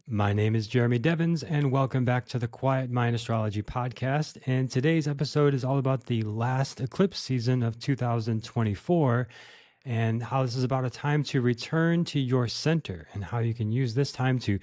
My name is Jeremy Devins, and welcome back to the Quiet Mind Astrology Podcast. And today's episode is all about the last eclipse season of 2024 and how this is about a time to return to your center and how you can use this time to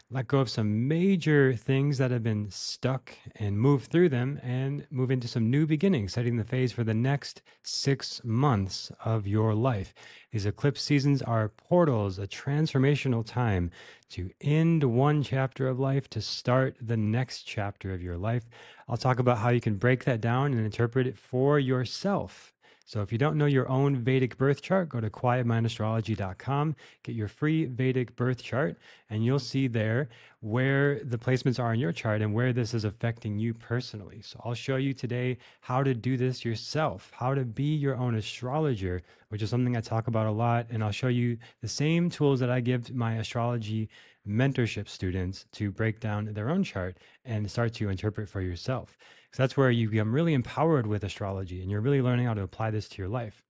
let go of some major things that have been stuck and move through them and move into some new beginnings, setting the phase for the next 6 months of your life. These eclipse seasons are portals, a transformational time to end one chapter of life to start the next chapter of your life. I'll talk about how you can break that down and interpret it for yourself. So if you don't know your own Vedic birth chart, go to quietmindastrology.com, get your free Vedic birth chart, and you'll see there where the placements are in your chart and where this is affecting you personally. So I'll show you today how to do this yourself, how to be your own astrologer, which is something I talk about a lot. And I'll show you the same tools that I give my astrology mentorship students to break down their own chart and start to interpret for yourself. So that's where you become really empowered with astrology and you're really learning how to apply this to your life.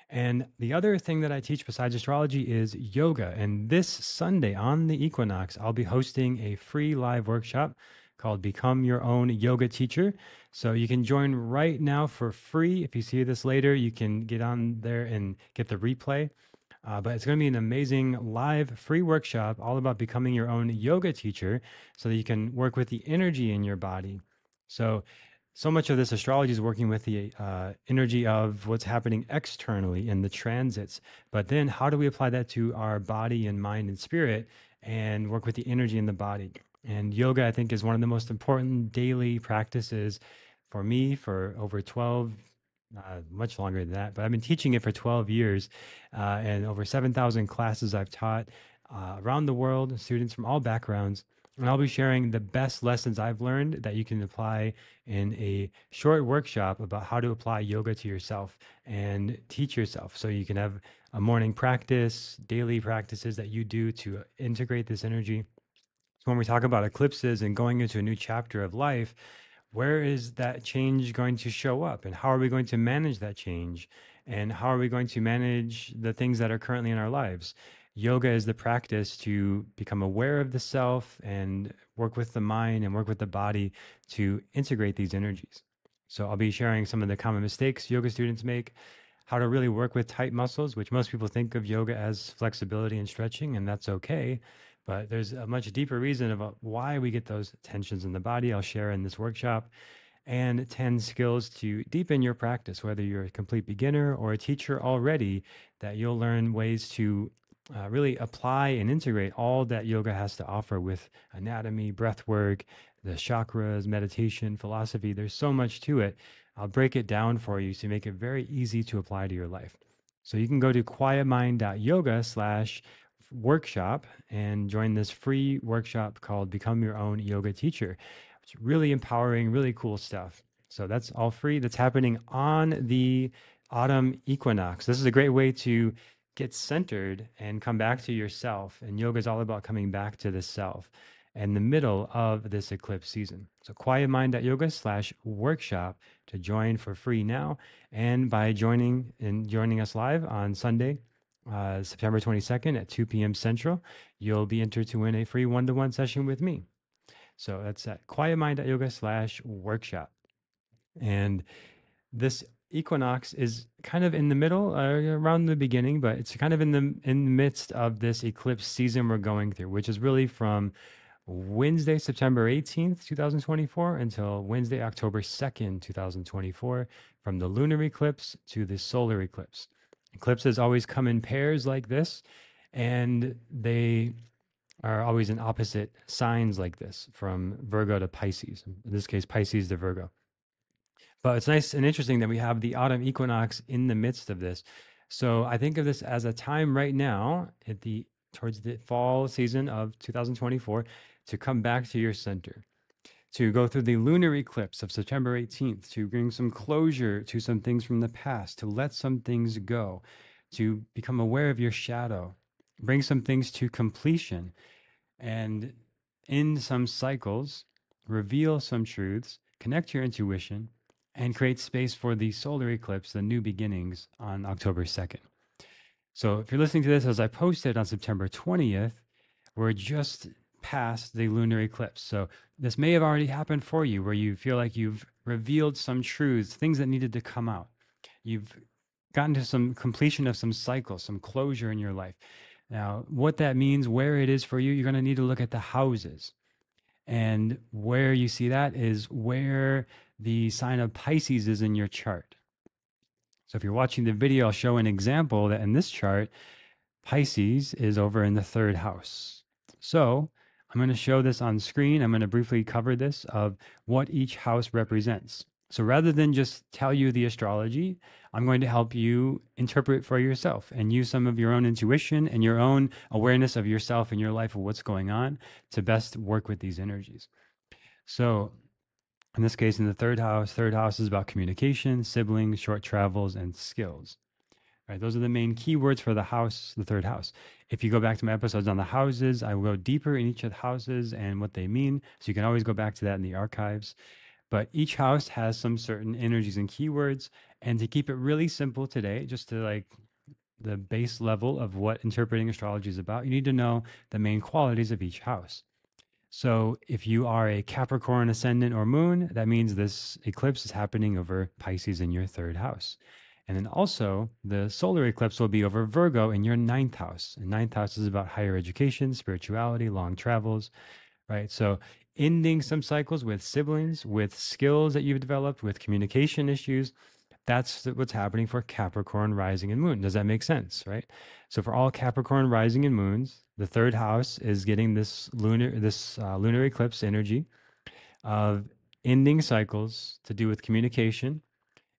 And the other thing that I teach besides astrology is yoga. And this Sunday on the equinox, I'll be hosting a free live workshop called Become Your Own Yoga Teacher. So you can join right now for free. If you see this later, you can get on there and get the replay. But it's going to be an amazing live free workshop all about becoming your own yoga teacher so that you can work with the energy in your body. So much of this astrology is working with the energy of what's happening externally in the transits. But then how do we apply that to our body and mind and spirit and work with the energy in the body? And yoga, I think, is one of the most important daily practices for me for over 12, much longer than that, but I've been teaching it for 12 years and over 7,000 classes I've taught around the world, students from all backgrounds. And I'll be sharing the best lessons I've learned that you can apply in a short workshop about how to apply yoga to yourself and teach yourself. So you can have a morning practice, daily practices that you do to integrate this energy. So when we talk about eclipses and going into a new chapter of life, where is that change going to show up? And how are we going to manage that change? And how are we going to manage the things that are currently in our lives? Yoga is the practice to become aware of the self and work with the mind and work with the body to integrate these energies. So I'll be sharing some of the common mistakes yoga students make, how to really work with tight muscles, which most people think of yoga as flexibility and stretching, and that's okay. But there's a much deeper reason about why we get those tensions in the body. I'll share in this workshop, and 10 skills to deepen your practice, whether you're a complete beginner or a teacher already, that you'll learn ways to really apply and integrate all that yoga has to offer with anatomy, breath work, the chakras, meditation, philosophy. There's so much to it. I'll break it down for you to make it very easy to apply to your life. So you can go to quietmind.yoga/workshop and join this free workshop called Become Your Own Yoga Teacher. It's really empowering, really cool stuff. So that's all free. That's happening on the autumn equinox. This is a great way to get centered and come back to yourself. And yoga is all about coming back to the self in the middle of this eclipse season. So quietmind.yoga/workshop to join for free now. And by joining us live on Sunday, September 22nd at 2 p.m. Central, you'll be entered to win a free one-to-one session with me. So that's at quietmind.yoga/workshop. And this equinox is kind of in the middle, around the beginning, but it's kind of in the midst of this eclipse season we're going through, which is really from Wednesday, September 18th, 2024, until Wednesday, October 2nd, 2024, from the lunar eclipse to the solar eclipse. Eclipses always come in pairs like this, and they are always in opposite signs like this, from Virgo to Pisces. In this case, Pisces to Virgo. But it's nice and interesting that we have the autumn equinox in the midst of this. So I think of this as a time right now towards the fall season of 2024 to come back to your center, to go through the lunar eclipse of September 18th, to bring some closure to some things from the past, to let some things go, to become aware of your shadow, bring some things to completion, and end some cycles, reveal some truths, connect your intuition, and create space for the solar eclipse, the new beginnings on October 2nd. So if you're listening to this as I posted on September 20th, we're just past the lunar eclipse. So this may have already happened for you, where you feel like you've revealed some truths, things that needed to come out. You've gotten to some completion of some cycle, some closure in your life. Now, what that means, where it is for you, you're going to need to look at the houses. And where you see that is where the sign of Pisces is in your chart. So if you're watching the video, I'll show an example that in this chart, Pisces is over in the third house. So I'm going to show this on screen. I'm going to briefly cover this of what each house represents. So rather than just tell you the astrology, I'm going to help you interpret for yourself and use some of your own intuition and your own awareness of yourself and your life of what's going on to best work with these energies. So in this case, in the third house is about communication, siblings, short travels, and skills. Right, those are the main keywords for the house, the third house. If you go back to my episodes on the houses, I will go deeper in each of the houses and what they mean. So you can always go back to that in the archives. But each house has some certain energies and keywords. And to keep it really simple today, just to like the base level of what interpreting astrology is about, you need to know the main qualities of each house. So if you are a Capricorn ascendant or moon, that means this eclipse is happening over Pisces in your third house. And then also the solar eclipse will be over Virgo in your ninth house. And ninth house is about higher education, spirituality, long travels, right? So ending some cycles with siblings, with skills that you've developed, with communication issues. That's what's happening for Capricorn rising and moon. Does that make sense, right? So for all Capricorn rising and moons, the third house is getting this lunar eclipse energy of ending cycles to do with communication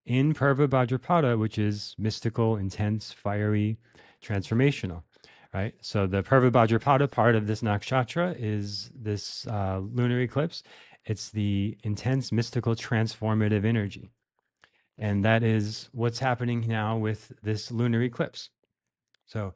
in Purva Bhadrapada, which is mystical, intense, fiery, transformational, right? So the Purva Bhadrapada part of this nakshatra is this lunar eclipse. It's the intense, mystical, transformative energy. And that is what's happening now with this lunar eclipse. So,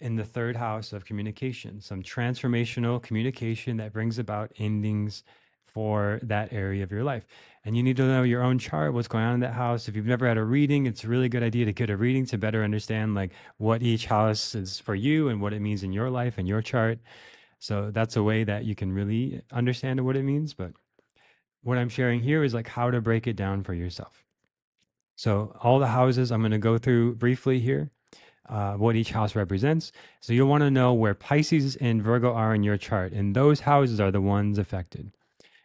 in the third house of communication, some transformational communication that brings about endings for that area of your life. And you need to know your own chart, what's going on in that house. If you've never had a reading, it's a really good idea to get a reading to better understand like what each house is for you and what it means in your life and your chart. So that's a way that you can really understand what it means. But what I'm sharing here is like how to break it down for yourself. So all the houses I'm going to go through briefly here, what each house represents. So you'll want to know where Pisces and Virgo are in your chart, and those houses are the ones affected.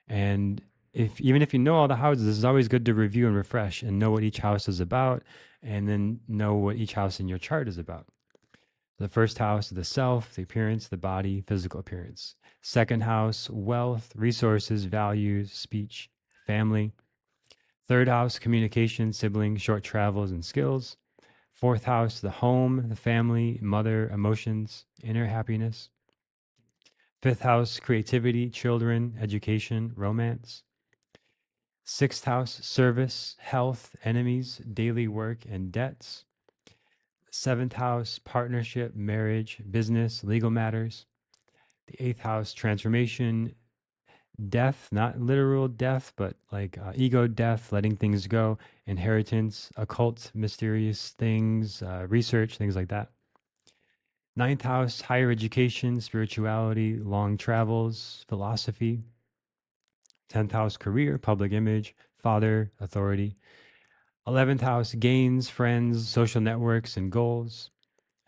And even if you know all the houses, it's always good to review and refresh and know what each house is about, and then know what each house in your chart is about. The first house, the self, the appearance, the body, physical appearance. Second house, wealth, resources, values, speech, family. Third house, communication, siblings, short travels, and skills. Fourth house, the home, the family, mother, emotions, inner happiness. Fifth house, creativity, children, education, romance. Sixth house, service, health, enemies, daily work, and debts. Seventh house, partnership, marriage, business, legal matters. The eighth house, transformation, death, not literal death, but like ego death, letting things go, inheritance, occult, mysterious things, research, things like that. Ninth house, higher education, spirituality, long travels, philosophy. 10th house, career, public image, father, authority. 11th house, gains, friends, social networks, and goals.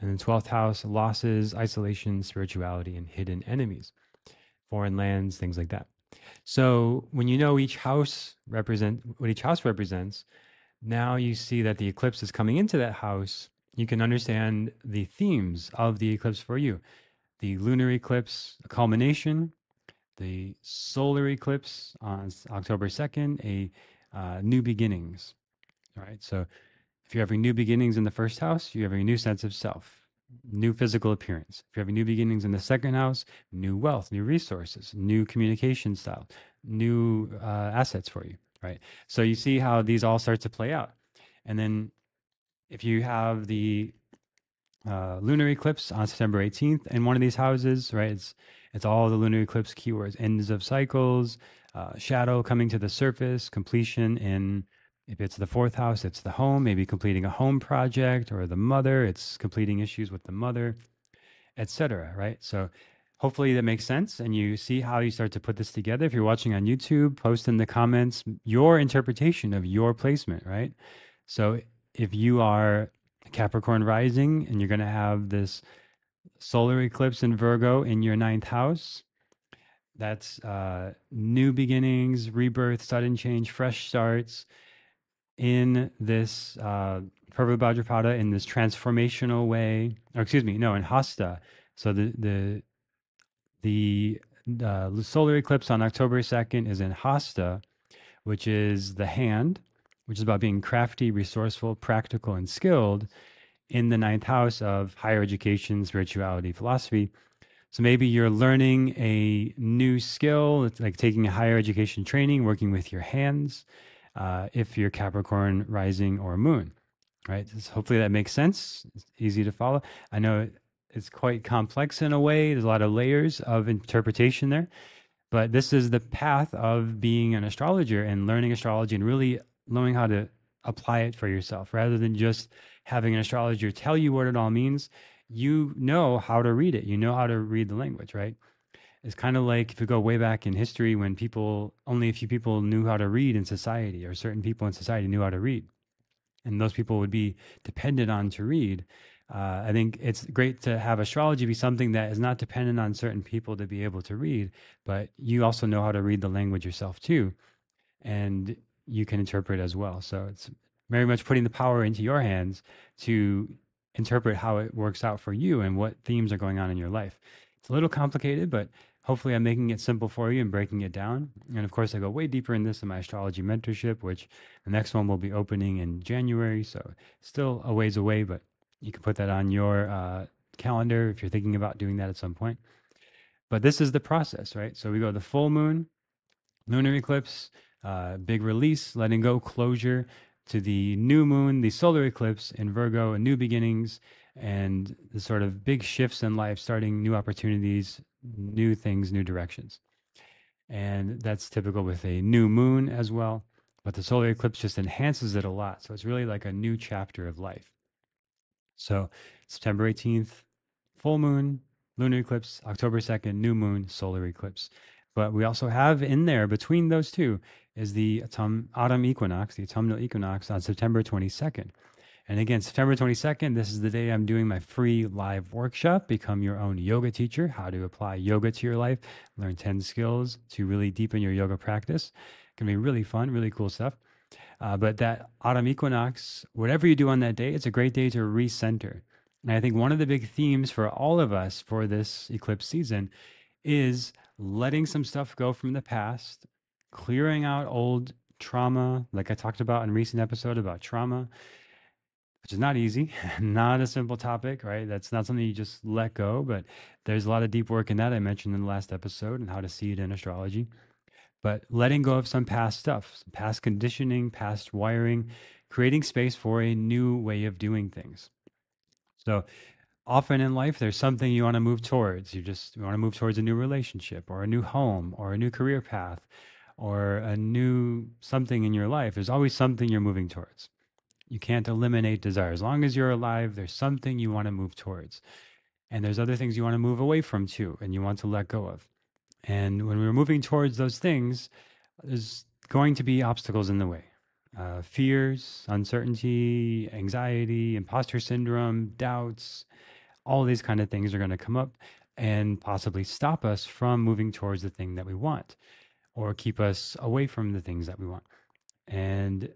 And then 12th house, losses, isolation, spirituality, and hidden enemies, foreign lands, things like that. So when you know what each house represents, now you see that the eclipse is coming into that house. You can understand the themes of the eclipse for you. The lunar eclipse, a culmination, the solar eclipse on October 2nd, a new beginnings. All right. So if you're having new beginnings in the first house, you're having a new sense of self, new physical appearance. If you're having new beginnings in the second house, new wealth, new resources, new communication style, new assets for you. Right. So you see how these all start to play out. And then if you have the lunar eclipse on September 18th in one of these houses, right? It's all the lunar eclipse keywords: ends of cycles, shadow coming to the surface, completion in, if it's the fourth house, it's the home, maybe completing a home project, or the mother, it's completing issues with the mother, etc. Right? So hopefully that makes sense and you see how you start to put this together. If you're watching on YouTube, post in the comments your interpretation of your placement, right? So if you are Capricorn rising and you're going to have this solar eclipse in Virgo in your ninth house, that's new beginnings, rebirth, sudden change, fresh starts in this Purva Bhadrapada in this transformational way. Or excuse me, no, in Hasta. So the solar eclipse on October 2nd is in Hasta, which is the hand, which is about being crafty, resourceful, practical, and skilled in the ninth house of higher education, spirituality, philosophy. So maybe you're learning a new skill. It's like taking a higher education training, working with your hands, if you're Capricorn rising or moon, right? So hopefully that makes sense. It's easy to follow. I know it's quite complex in a way. There's a lot of layers of interpretation there, but this is the path of being an astrologer and learning astrology and really knowing how to apply it for yourself rather than just having an astrologer tell you what it all means. You know how to read it, you know how to read the language, right? It's kind of like if you go way back in history when people, only a few people knew how to read in society, or certain people in society knew how to read, and those people would be dependent on to read. I think it's great to have astrology be something that is not dependent on certain people to be able to read, but you also know how to read the language yourself too, and you can interpret as well. So it's very much putting the power into your hands to interpret how it works out for you and what themes are going on in your life. It's a little complicated, but hopefully I'm making it simple for you and breaking it down. And of course, I go way deeper in this in my astrology mentorship, which the next one will be opening in January. So still a ways away, but you can put that on your calendar if you're thinking about doing that at some point. But this is the process, right? So we go the full moon, lunar eclipse, big release, letting go, closure, to the new moon, the solar eclipse in Virgo, and new beginnings, and the sort of big shifts in life, starting new opportunities, new things, new directions. And that's typical with a new moon as well. But the solar eclipse just enhances it a lot. So it's really like a new chapter of life. So September 18th, full moon, lunar eclipse, October 2nd, new moon, solar eclipse. But we also have in there between those two is the autumn equinox, the autumnal equinox on September 22nd. And again, September 22nd, this is the day I'm doing my free live workshop, Become Your Own Yoga Teacher, how to apply yoga to your life, learn 10 skills to really deepen your yoga practice. It's going to be really fun, really cool stuff. But that autumn equinox, whatever you do on that day, it's a great day to recenter. And I think one of the big themes for all of us for this eclipse season is letting some stuff go from the past, clearing out old trauma, like I talked about in a recent episode about trauma, which is not easy, not a simple topic, right? That's not something you just let go, but there's a lot of deep work in that I mentioned in the last episode and how to see it in astrology. But letting go of some past stuff, past conditioning, past wiring, creating space for a new way of doing things. So often in life, there's something you want to move towards. You want to move towards a new relationship or a new home or a new career path or a new something in your life. There's always something you're moving towards. You can't eliminate desire. As long as you're alive, there's something you want to move towards. And there's other things you want to move away from too, and you want to let go of. And when we're moving towards those things, there's going to be obstacles in the way. Fears, uncertainty, anxiety, imposter syndrome, doubts, all these kind of things are going to come up and possibly stop us from moving towards the thing that we want or keep us away from the things that we want. And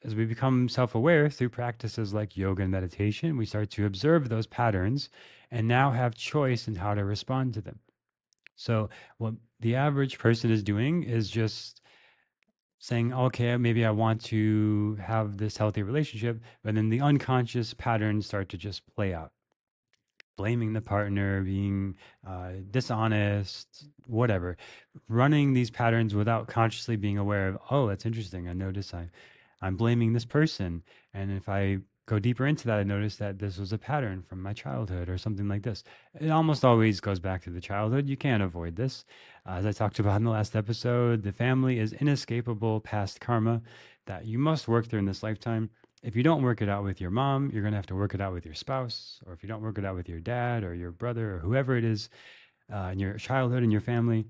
as we become self aware through practices like yoga and meditation, we start to observe those patterns and now have choice in how to respond to them. So, what the average person is doing is just saying, okay, maybe I want to have this healthy relationship, but then the unconscious patterns start to just play out. Blaming the partner, being dishonest, whatever, running these patterns without consciously being aware of, oh, that's interesting. I notice I'm blaming this person. And if I go deeper into that, I notice that this was a pattern from my childhood or something like this. It almost always goes back to the childhood. You can't avoid this. As I talked about in the last episode, the family is inescapable past karma that you must work through in this lifetime. If you don't work it out with your mom, you're going to have to work it out with your spouse. Or if you don't work it out with your dad or your brother or whoever it is, in your childhood, in your family.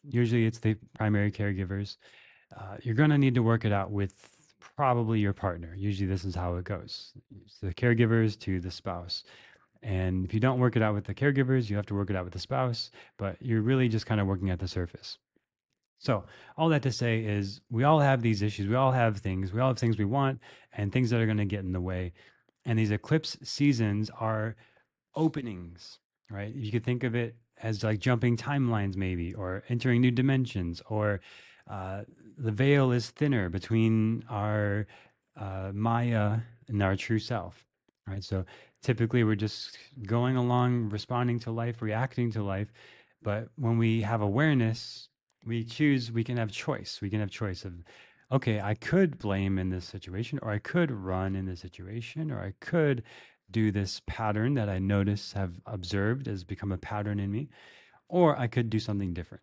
Usually it's the primary caregivers. You're going to need to work it out with probably your partner. Usually this is how it goes. It's the caregivers to the spouse. And if you don't work it out with the caregivers, you have to work it out with the spouse, but you're really just kind of working at the surface. So, all that to say is we all have these issues. We all have things. We all have things we want and things that are going to get in the way. And these eclipse seasons are openings, right? You could think of it as like jumping timelines, maybe, or entering new dimensions, or uh, the veil is thinner between our Maya and our true self, right? So typically we're just going along, responding to life, reacting to life. But when we have awareness, we choose, we can have choice. We can have choice of, okay, I could blame in this situation, or I could run in this situation, or I could do this pattern that I notice have observed has become a pattern in me, or I could do something different.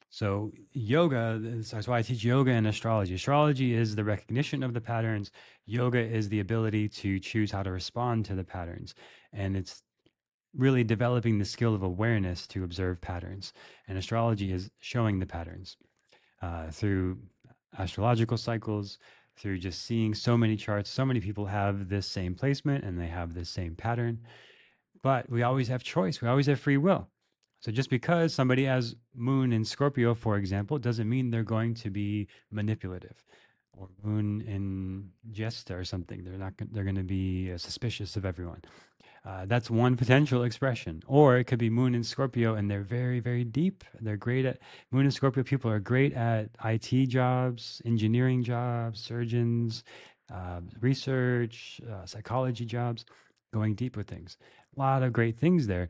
So yoga, that's why I teach yoga and astrology. Astrology is the recognition of the patterns. Yoga is the ability to choose how to respond to the patterns. And it's really developing the skill of awareness to observe patterns. And astrology is showing the patterns through astrological cycles, through just seeing so many charts. So many people have this same placement and they have this same pattern, but we always have choice. We always have free will. So just because somebody has moon in Scorpio, for example, doesn't mean they're going to be manipulative, or moon in Jesta or something. They're not. They're going to be suspicious of everyone. That's one potential expression. Or it could be Moon in Scorpio and they're very, very deep. They're great at Moon in Scorpio. People are great at IT jobs, engineering jobs, surgeons, research, psychology jobs, going deep with things. A lot of great things there.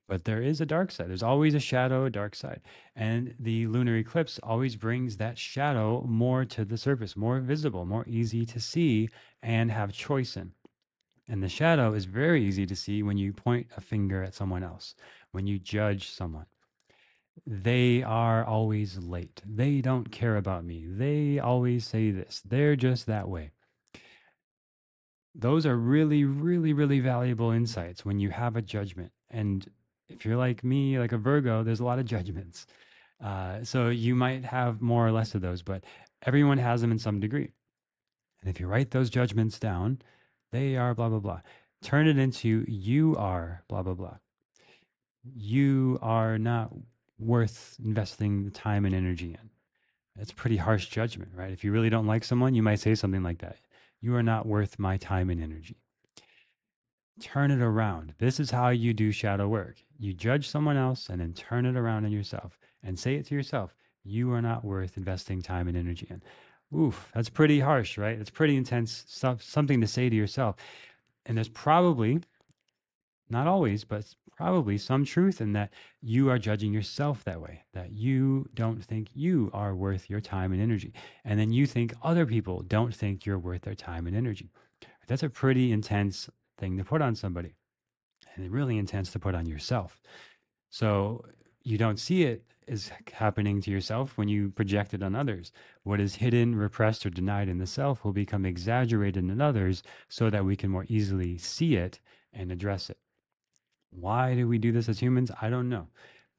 But there is a dark side. There's always a shadow, a dark side. And the lunar eclipse always brings that shadow more to the surface, more visible, more easy to see and have choice in. And the shadow is very easy to see when you point a finger at someone else, when you judge someone. They are always late. They don't care about me. They always say this. They're just that way. Those are really, really, really valuable insights when you have a judgment. And if you're like me, like a Virgo, there's a lot of judgments. So you might have more or less of those, but everyone has them in some degree. And if you write those judgments down, they are blah, blah, blah. Turn it into you are blah, blah, blah. You are not worth investing the time and energy in. That's a pretty harsh judgment, right? If you really don't like someone, you might say something like that. You are not worth my time and energy. Turn it around. This is how you do shadow work. You judge someone else and then turn it around on yourself and say it to yourself. You are not worth investing time and energy in. Oof, that's pretty harsh, right? It's pretty intense stuff, something to say to yourself. And there's probably, not always, but probably some truth in that you are judging yourself that way, that you don't think you are worth your time and energy. And then you think other people don't think you're worth their time and energy. That's a pretty intense thing to put on somebody, and really intense to put on yourself. So you don't see it as happening to yourself when you project it on others. What is hidden, repressed, or denied in the self will become exaggerated in others so that we can more easily see it and address it. Why do we do this as humans? I don't know.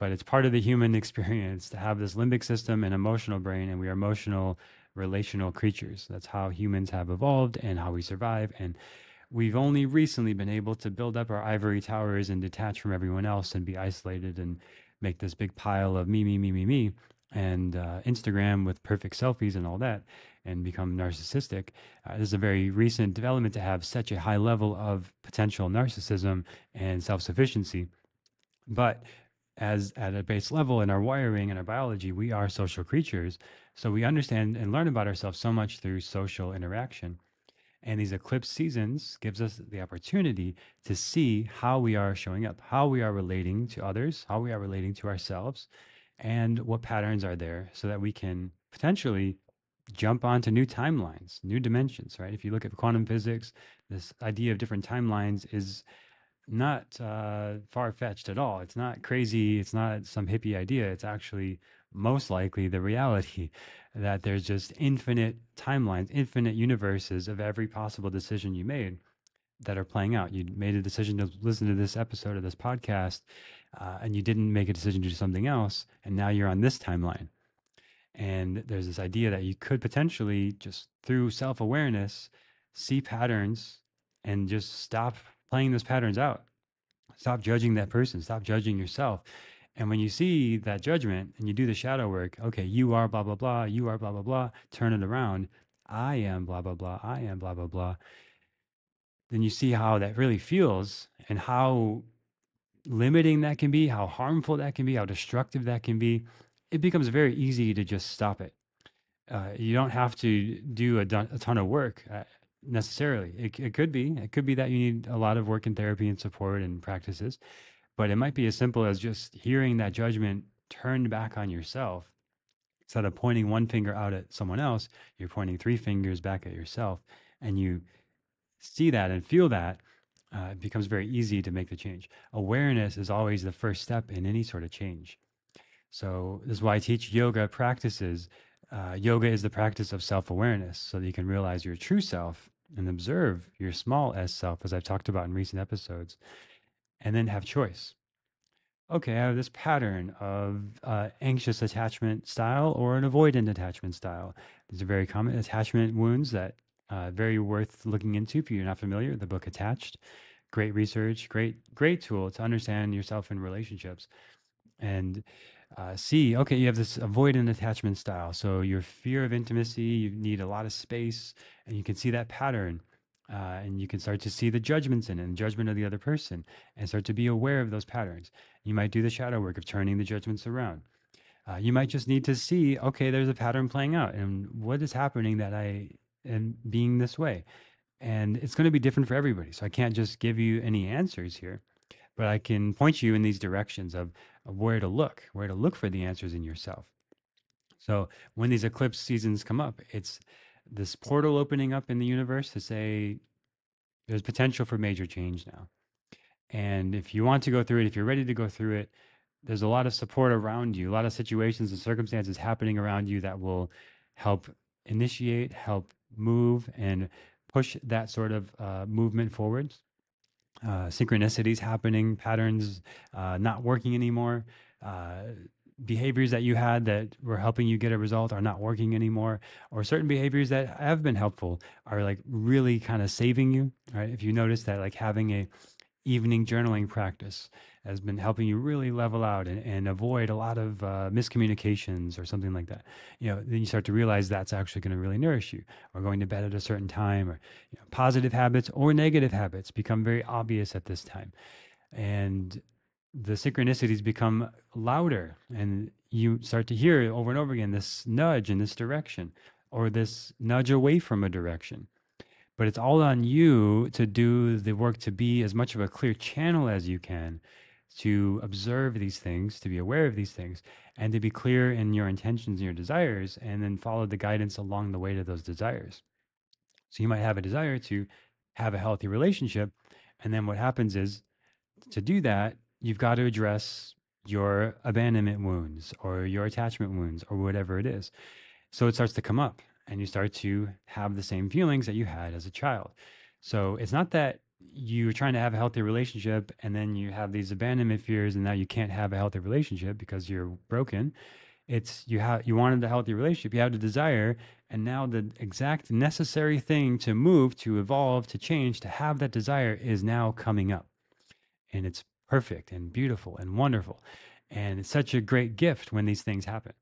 But it's part of the human experience to have this limbic system and emotional brain, and we are emotional, relational creatures. That's how humans have evolved and how we survive. And we've only recently been able to build up our ivory towers and detach from everyone else and be isolated and make this big pile of me, me, me, me, me, and Instagram with perfect selfies and all that, and become narcissistic. This is a very recent development to have such a high level of potential narcissism and self sufficiency. But as at a base level in our wiring and our biology, we are social creatures. So we understand and learn about ourselves so much through social interaction. And these eclipse seasons gives us the opportunity to see how we are showing up, how we are relating to others, how we are relating to ourselves, and what patterns are there so that we can potentially jump onto new timelines, new dimensions, right? If you look at quantum physics, this idea of different timelines is not far fetched at all. It's not crazy. It's not some hippie idea. It's actually most likely the reality that there's just infinite timelines, infinite universes of every possible decision you made. that are playing out. You made a decision to listen to this episode of this podcast, and you didn't make a decision to do something else, and now you're on this timeline. And there's this idea that you could potentially just through self awareness see patterns and just stop playing those patterns out. Stop judging that person, stop judging yourself. And when you see that judgment and you do the shadow work, okay, you are blah, blah, blah, you are blah, blah, blah, turn it around. I am blah, blah, blah, I am blah, blah, blah. Then you see how that really feels and how limiting that can be, how harmful that can be, how destructive that can be. It becomes very easy to just stop it. You don't have to do a ton of work necessarily. It could be. It could be that you need a lot of work in therapy and support and practices, but it might be as simple as just hearing that judgment turned back on yourself. Instead of pointing one finger out at someone else, you're pointing three fingers back at yourself, and you see that and feel that. It becomes very easy to make the change. Awareness is always the first step in any sort of change. So this is why I teach yoga practices. Yoga is the practice of self-awareness so that you can realize your true self and observe your small s self, as I've talked about in recent episodes, and then have choice. Okay, I have this pattern of anxious attachment style or an avoidant attachment style. These are very common attachment wounds that very worth looking into if you're not familiar. The book Attached, great research, great tool to understand yourself in relationships. And see, okay, you have this avoidant attachment style. So your fear of intimacy, you need a lot of space, and you can see that pattern. And you can start to see the judgments in it and judgment of the other person and start to be aware of those patterns. You might do the shadow work of turning the judgments around. You might just need to see, okay, there's a pattern playing out and what is happening that I am being this way. And it's going to be different for everybody. So I can't just give you any answers here, but I can point you in these directions of where to look for the answers in yourself. So when these eclipse seasons come up, it's this portal opening up in the universe to say there's potential for major change now. And if you want to go through it, if you're ready to go through it, there's a lot of support around you, a lot of situations and circumstances happening around you that will help initiate, help move, and push that sort of movement forward. Synchronicities happening, patterns not working anymore, behaviors that you had that were helping you get a result are not working anymore, or certain behaviors that have been helpful are like really kind of saving you, right? If you notice that like having a evening journaling practice has been helping you really level out and avoid a lot of miscommunications or something like that, then you start to realize that's actually going to really nourish you. Or going to bed at a certain time, or positive habits or negative habits become very obvious at this time. And the synchronicities become louder, and you start to hear over and over again this nudge in this direction or this nudge away from a direction. But it's all on you to do the work to be as much of a clear channel as you can, to observe these things, to be aware of these things, and to be clear in your intentions and your desires, and then follow the guidance along the way to those desires. So you might have a desire to have a healthy relationship. And then what happens is, to do that, you've got to address your abandonment wounds or your attachment wounds or whatever it is. So it starts to come up and you start to have the same feelings that you had as a child. So it's not that you're trying to have a healthy relationship and then you have these abandonment fears and now you can't have a healthy relationship because you're broken. It's you wanted a healthy relationship, you had a desire, and now the exact necessary thing to move, to evolve, to change, to have that desire is now coming up. And it's perfect and beautiful and wonderful. And it's such a great gift when these things happen.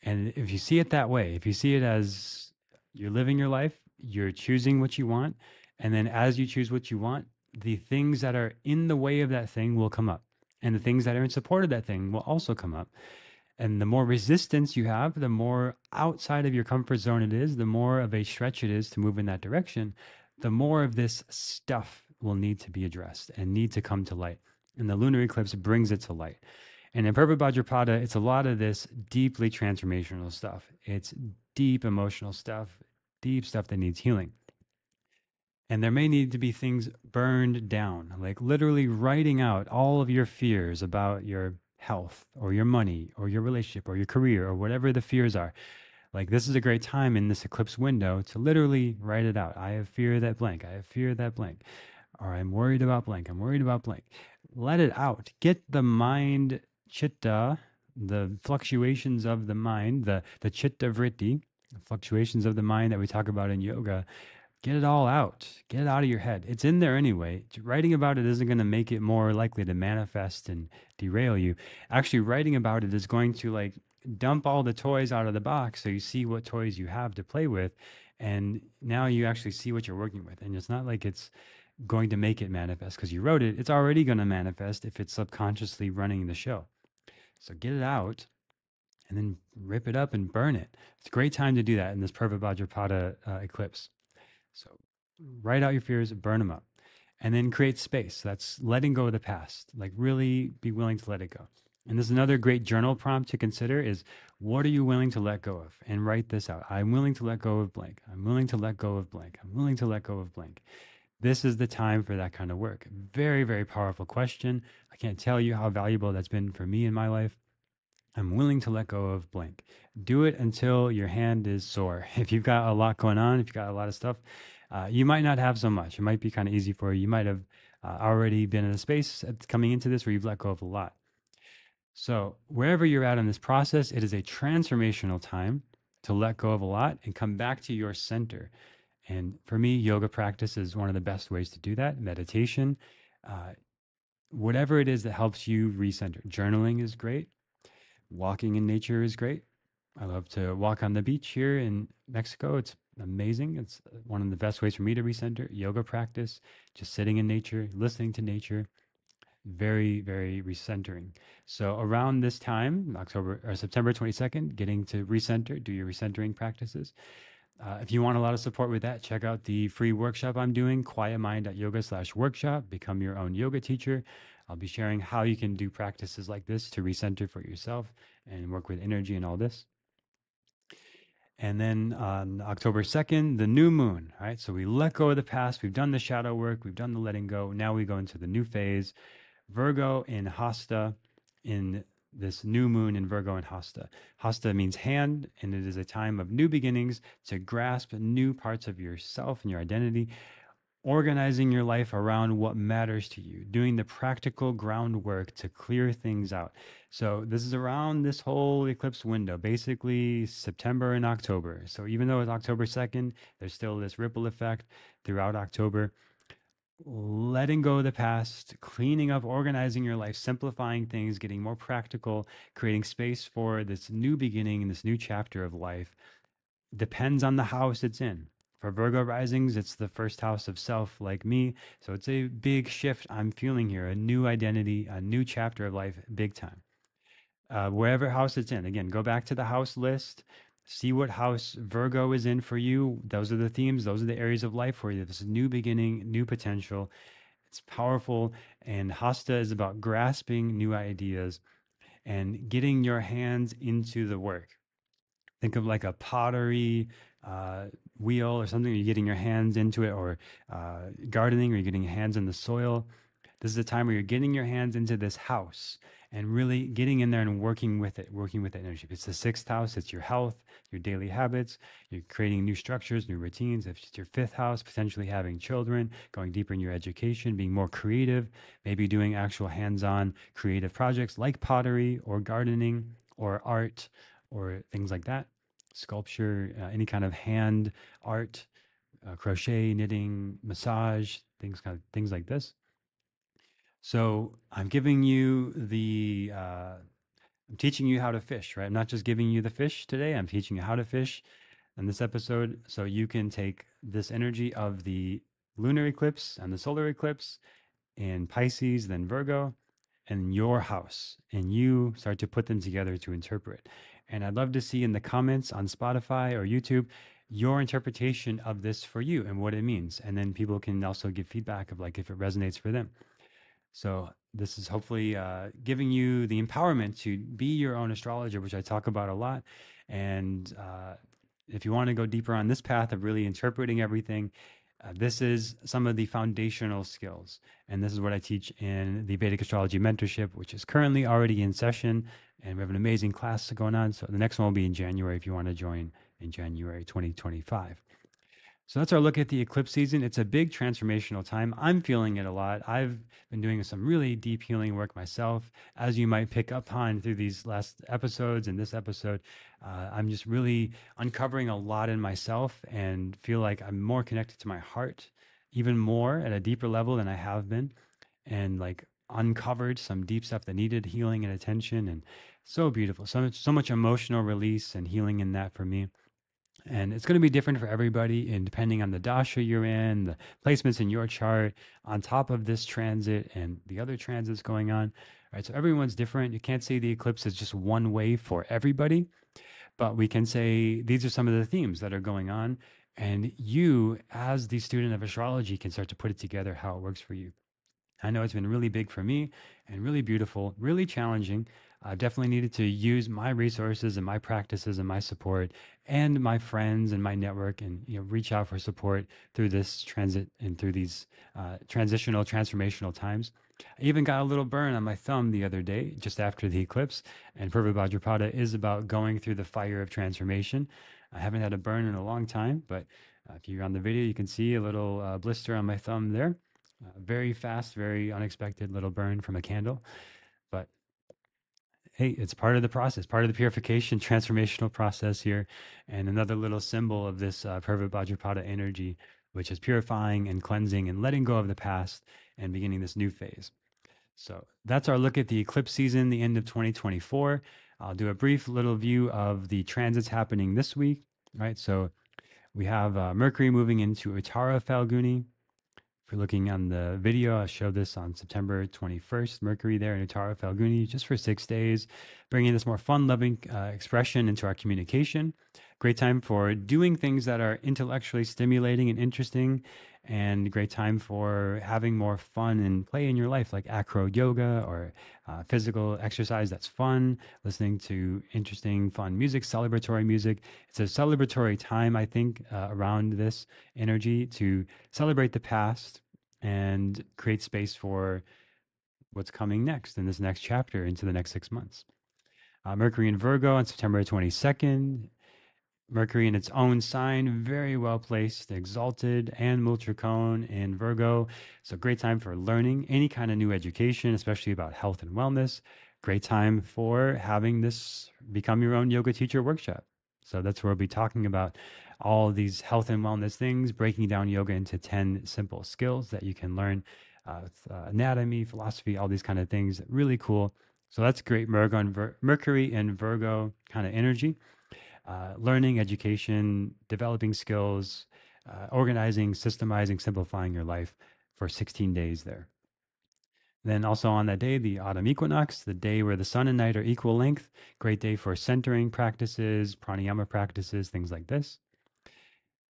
And if you see it that way, if you see it as you're living your life, you're choosing what you want, and then as you choose what you want, the things that are in the way of that thing will come up. And the things that are in support of that thing will also come up. And the more resistance you have, the more outside of your comfort zone it is, the more of a stretch it is to move in that direction, the more of this stuff will need to be addressed and need to come to light. And the lunar eclipse brings it to light. And in Purva Bhadrapada, it's a lot of this deeply transformational stuff. It's deep emotional stuff, deep stuff that needs healing. And there may need to be things burned down, like literally writing out all of your fears about your health or your money or your relationship or your career or whatever the fears are. Like, this is a great time in this eclipse window to literally write it out. I have fear that blank. I have fear that blank. or I'm worried about blank. I'm worried about blank. Let it out. Get the mind chitta, the fluctuations of the mind, the chitta vritti, the fluctuations of the mind that we talk about in yoga. Get it all out. Get it out of your head. It's in there anyway. Writing about it isn't going to make it more likely to manifest and derail you. Actually, writing about it is going to like dump all the toys out of the box so you see what toys you have to play with. And now you actually see what you're working with. And it's not like it's going to make it manifest because you wrote it. It's already going to manifest if it's subconsciously running the show. So get it out and then rip it up and burn it. It's a great time to do that in this Purva Bhadrapada eclipse. So write out your fears, burn them up, and then create space. That's letting go of the past. Like really be willing to let it go. And this is another great journal prompt to consider is what are you willing to let go of? And write this out. I'm willing to let go of blank. I'm willing to let go of blank. I'm willing to let go of blank. This is the time for that kind of work. Very, very powerful question. I can't tell you how valuable that's been for me in my life. I'm willing to let go of blank. Do it until your hand is sore. If you've got a lot going on, if you've got a lot of stuff, you might not have so much. It might be kind of easy for you. You might have already been in a space coming into this where you've let go of a lot. So, wherever you're at in this process, it is a transformational time to let go of a lot and come back to your center. And for me, yoga practice is one of the best ways to do that. Meditation, uh, whatever it is that helps you recenter. Journaling is great. Walking in nature is great. I love to walk on the beach here in Mexico. It's amazing. It's one of the best ways for me to recenter. Yoga practice, just sitting in nature, listening to nature, very, very recentering. So around this time, October or September 22nd, getting to recenter, do your recentering practices. If you want a lot of support with that, check out the free workshop I'm doing, quietmind.yoga/workshop. Become your own yoga teacher. I'll be sharing how you can do practices like this to recenter for yourself and work with energy and all this. And then on October 2nd, the new moon, right? So we let go of the past. We've done the shadow work. We've done the letting go. Now we go into the new phase. Virgo in Hasta in this new moon in Virgo and Hasta. Hasta means hand, and it is a time of new beginnings to grasp new parts of yourself and your identity, organizing your life around what matters to you, doing the practical groundwork to clear things out. So this is around this whole eclipse window, basically September and October. So even though it's October 2nd, there's still this ripple effect throughout October. Letting go of the past, cleaning up, organizing your life, simplifying things, getting more practical, creating space for this new beginning and this new chapter of life depends on the house it's in. For Virgo risings, it's the first house of self, like me. So it's a big shift I'm feeling here, a new identity, a new chapter of life, big time. Wherever house it's in, again, go back to the house list, see what house Virgo is in for you. Those are the themes, those are the areas of life for you. This is new beginning, new potential. It's powerful. And Hasta is about grasping new ideas and getting your hands into the work. Think of like a pottery wheel or something. You're getting your hands into it, or gardening, or you're getting your hands in the soil. This is a time where you're getting your hands into this house and really getting in there and working with it, working with that energy. If it's the sixth house, it's your health, your daily habits. You're creating new structures, new routines. If it's your fifth house, potentially having children, going deeper in your education, being more creative, maybe doing actual hands-on creative projects like pottery or gardening or art or things like that, sculpture, any kind of hand art, crochet, knitting, massage, things like this. So I'm giving you I'm teaching you how to fish, right? I'm not just giving you the fish today. I'm teaching you how to fish in this episode, so you can take this energy of the lunar eclipse and the solar eclipse in Pisces, then Virgo, and your house, and you start to put them together to interpret. And I'd love to see in the comments on Spotify or YouTube your interpretation of this for you and what it means. And then people can also give feedback of like if it resonates for them. So this is hopefully giving you the empowerment to be your own astrologer, which I talk about a lot. And if you want to go deeper on this path of really interpreting everything, this is some of the foundational skills. And this is what I teach in the Vedic Astrology Mentorship, which is currently already in session. And we have an amazing class going on. So the next one will be in January if you want to join in January 2025. So that's our look at the eclipse season. It's a big transformational time. I'm feeling it a lot. I've been doing some really deep healing work myself, as you might pick up on through these last episodes and this episode. I'm just really uncovering a lot in myself and feel like I'm more connected to my heart, even more at a deeper level than I have been, and like uncovered some deep stuff that needed healing and attention. And so beautiful, so much emotional release and healing in that for me. And it's going to be different for everybody, and depending on the dasha you're in, the placements in your chart, on top of this transit and the other transits going on. Right. So everyone's different. You can't say the eclipse is just one way for everybody, but we can say these are some of the themes that are going on. And you, as the student of astrology, can start to put it together how it works for you. I know it's been really big for me and really beautiful, really challenging. I've definitely needed to use my resources and my practices and my support and my friends and my network, and reach out for support through this transit and through these transitional transformational times. I even got a little burn on my thumb the other day just after the eclipse, and Purva Bhadrapada is about going through the fire of transformation. I haven't had a burn in a long time, but if you're on the video, you can see a little blister on my thumb there. Very fast, very unexpected little burn from a candle. But hey, it's part of the process, part of the purification, transformational process here. And another little symbol of this Purva Bhadrapada energy, which is purifying and cleansing and letting go of the past and beginning this new phase. So that's our look at the eclipse season, the end of 2024. I'll do a brief little view of the transits happening this week, right? So we have Mercury moving into Uttara Falguni. If you're looking on the video, I showed this on September 21st. Mercury there in Uttara Falguni, just for 6 days, bringing this more fun-loving expression into our communication. Great time for doing things that are intellectually stimulating and interesting, and great time for having more fun and play in your life, like acro yoga or physical exercise that's fun, listening to interesting, fun music, celebratory music. It's a celebratory time, I think, around this energy to celebrate the past and create space for what's coming next in this next chapter into the next 6 months. Mercury in Virgo on September 22nd. Mercury in its own sign, very well placed, exalted, and Multricone in Virgo. So, great time for learning any kind of new education, especially about health and wellness. Great time for having this become your own yoga teacher workshop. So, that's where we'll be talking about all these health and wellness things, breaking down yoga into 10 simple skills that you can learn with anatomy, philosophy, all these kind of things. Really cool. So, that's great. Mercury and Virgo kind of energy. Learning, education, developing skills, organizing, systemizing, simplifying your life for 16 days there. Then also on that day, the autumn equinox, the day where the sun and night are equal length. Great day for centering practices, pranayama practices, things like this.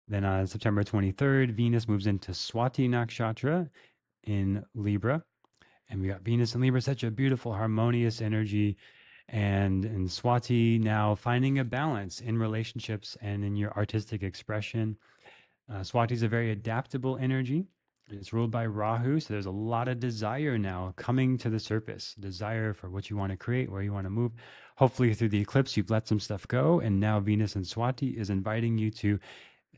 Then on September 23rd, Venus moves into Swati Nakshatra in Libra. And we got Venus in Libra, such a beautiful, harmonious energy. And in Swati, now finding a balance in relationships and in your artistic expression. Swati is a very adaptable energy. It's ruled by Rahu, so there's a lot of desire now coming to the surface. Desire for what you want to create, where you want to move. Hopefully, through the eclipse, you've let some stuff go, and now Venus and Swati is inviting you to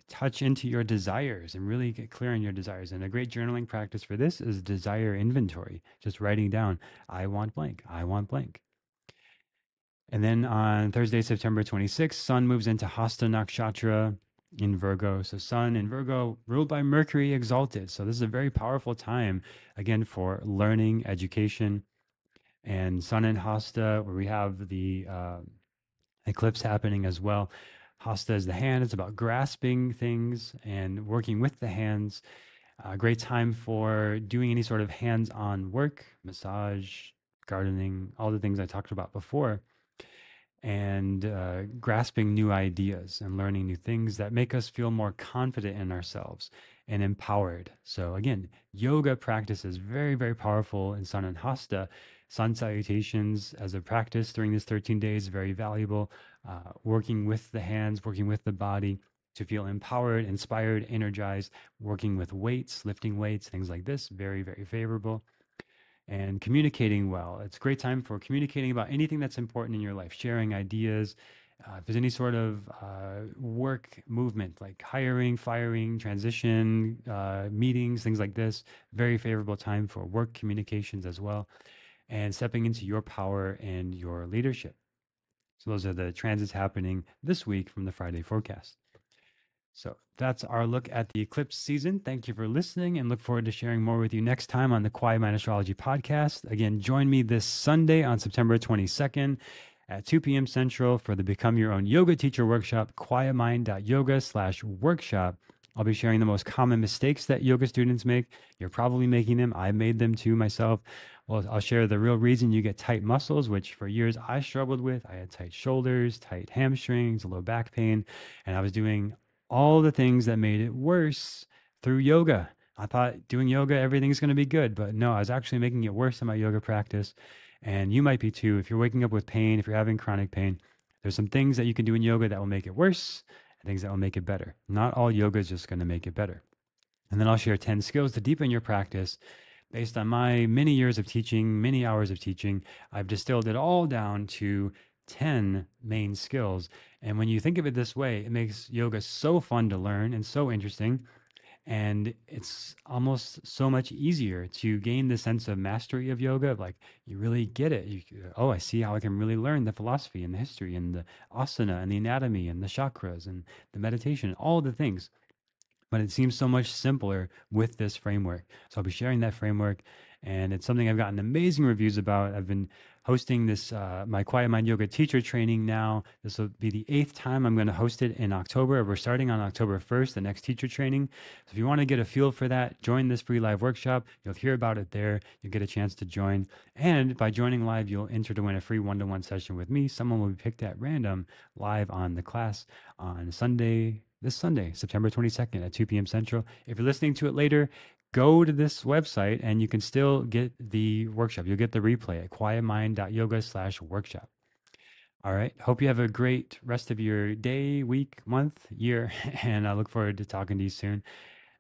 touch into your desires and really get clear on your desires. And a great journaling practice for this is desire inventory, just writing down, I want blank, I want blank. And then on Thursday, September 26th, Sun moves into Hasta Nakshatra in Virgo. So Sun in Virgo, ruled by Mercury, exalted. So this is a very powerful time, again, for learning, education. And Sun in Hasta, where we have the eclipse happening as well. Hasta is the hand. It's about grasping things and working with the hands. Great time for doing any sort of hands-on work, massage, gardening, all the things I talked about before, and grasping new ideas and learning new things that make us feel more confident in ourselves and empowered. So again, yoga practice is very, very powerful in Sun and Hasta. Sun salutations as a practice during this 13 days, very valuable. Working with the hands, working with the body to feel empowered, inspired, energized, working with weights, lifting weights, things like this, very, very favorable. And communicating well. It's a great time for communicating about anything that's important in your life, sharing ideas If there's any sort of work movement, like hiring, firing, transition, meetings, things like this, very favorable time for work communications as well, and stepping into your power and your leadership. So those are the transits happening this week from the Friday forecast. So that's our look at the eclipse season. Thank you for listening and look forward to sharing more with you next time on the Quiet Mind Astrology podcast. Again, join me this Sunday on September 22nd at 2 p.m. Central for the Become Your Own Yoga Teacher Workshop, quietmind.yoga/workshop. I'll be sharing the most common mistakes that yoga students make. You're probably making them. I made them too myself. Well, I'll share the real reason you get tight muscles, which for years I struggled with. I had tight shoulders, tight hamstrings, low back pain, and I was doing all the things that made it worse through yoga. I thought doing yoga, everything's going to be good, but no, I was actually making it worse in my yoga practice. And you might be too. If you're waking up with pain, if you're having chronic pain, there's some things that you can do in yoga that will make it worse and things that will make it better. Not all yoga is just going to make it better. And then I'll share 10 skills to deepen your practice. Based on my many years of teaching, many hours of teaching, I've distilled it all down to 10 main skills. And when you think of it this way, it makes yoga so fun to learn and so interesting. And it's almost so much easier to gain the sense of mastery of yoga. Like you really get it. Oh, I see how I can really learn the philosophy and the history and the asana and the anatomy and the chakras and the meditation, all the things, but it seems so much simpler with this framework. So I'll be sharing that framework, and it's something I've gotten amazing reviews about. I've been hosting this my Quiet Mind Yoga teacher training now. This will be the 8th time I'm going to host it in October. We're starting on October 1st, the next teacher training. So if you want to get a feel for that, join this free live workshop. You'll hear about it there. You'll get a chance to join. And by joining live, you'll enter to win a free one-to-one session with me. Someone will be picked at random live on the class on Sunday, this Sunday, September 22nd at 2 p.m. Central. If you're listening to it later, go to this website and you can still get the workshop. You'll get the replay at quietmind.yoga/workshop. All right. Hope you have a great rest of your day, week, month, year. And I look forward to talking to you soon.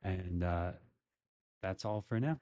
And that's all for now.